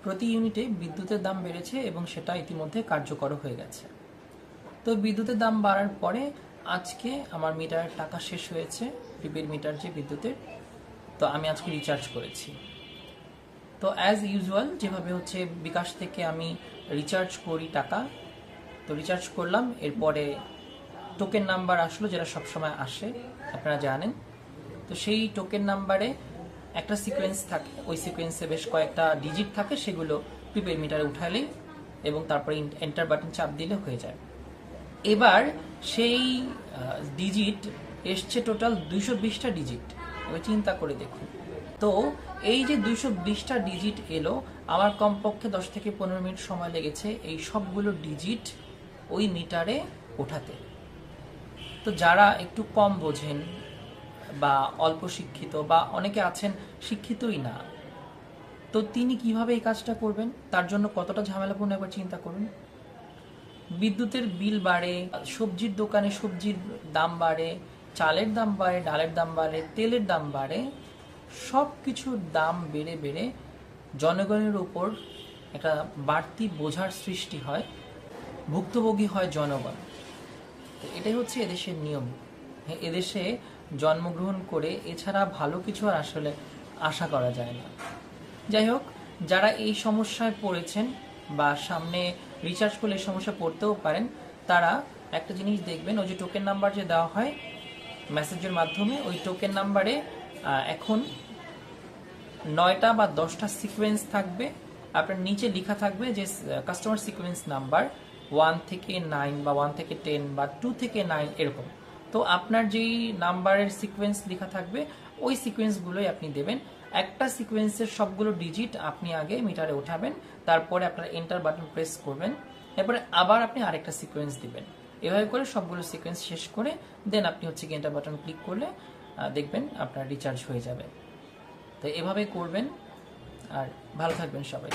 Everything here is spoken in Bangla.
প্রতি ইউনিটে বিদ্যুতের দাম বেড়েছে এবং সেটা ইতিমধ্যে কার্যকর হয়ে গেছে। তো বিদ্যুতের দাম বাড়ার পরে আজকে আমার মিটারের টাকা শেষ হয়েছে, প্রিপেড মিটার যে বিদ্যুতের, তো আমি আজকে রিচার্জ করেছি। তো অ্যাজ ইউজুয়াল যেভাবে হচ্ছে বিকাশ থেকে আমি রিচার্জ করি টাকা, তো রিচার্জ করলাম, এরপরে টোকেন নাম্বার আসলো যেটা সবসময় আসে, আপনারা জানেন। তো সেই টোকেন নাম্বারে একটা সিকোয়েন্স থাকে, ওই সিকোয়েন্সে বেশ কয়েকটা ডিজিট থাকে, সেগুলো প্রিপেড মিটারে উঠালেই এবং তারপরে এন্টার বাটন চাপ দিলে হয়ে যায়। এবার সেই ডিজিট এসছে টোটাল 220টা ডিজিট। এবার চিন্তা করে দেখুন, তো এই যে 220টা ডিজিট এলো, আমার কমপক্ষে 10 থেকে 15 মিনিট সময় লেগেছে এই সবগুলো ডিজিট ওই মিটারে ওঠাতে। তো যারা একটু কম বোঝেন বা অল্প শিক্ষিত বা অনেকে আছেন শিক্ষিতই না, তো তিনি কিভাবে এই কাজটা করবেন, তার জন্য কতটা ঝামেলাপূর্ণ একবার চিন্তা করুন। বিদ্যুতের বিল বাড়ে, সবজির দোকানে সবজির দাম বাড়ে, চালের দাম বাড়ে, ডালের দাম বাড়ে, তেলের দাম বাড়ে, সব কিছুর দাম বেড়ে বেড়ে জনগণের উপর একটা বাড়তি বোঝার সৃষ্টি হয়, ভুক্তভোগী হয় জনগণ। তো এটাই হচ্ছে এদেশের নিয়ম। এদেশে জন্মগ্রহণ করে এছাড়া ভালো কিছু আর আসলে আশা করা যায় না। যাই হোক, যারা এই সমস্যায় পড়েছেন বা সামনে রিচার্জ করলে এই সমস্যা পড়তেও পারেন, তারা একটা জিনিস দেখবেন, ওই যে টোকেন নাম্বার যে দেওয়া হয় মেসেজের মাধ্যমে, ওই টোকেন নাম্বারে এখন 9টা বা 10টা সিকোয়েন্স থাকবে। আপনার নিচে লেখা থাকবে যে কাস্টমার সিকোয়েন্স নাম্বার 1 থেকে 9 বা 1 থেকে 10 বা 2 থেকে 9 এরকম। তো আপনার যেই নাম্বারের সিকোয়েন্স লেখা থাকবে ওই সিকোয়েন্সগুলোই আপনি দেবেন। একটা সিকোয়েন্সের সবগুলো ডিজিট আপনি আগে মিটারে উঠাবেন, তারপরে আপনার এন্টার বাটন প্রেস করবেন, এরপরে আবার আপনি আরেকটা সিকোয়েন্স দিবেন। এভাবে করে সবগুলো সিকোয়েন্স শেষ করে দেন আপনি হচ্ছে কি এন্টার বাটন ক্লিক করলে দেখবেন আপনার রিচার্জ হয়ে যাবে। তো এভাবে করবেন, আর ভালো থাকবেন সবাই।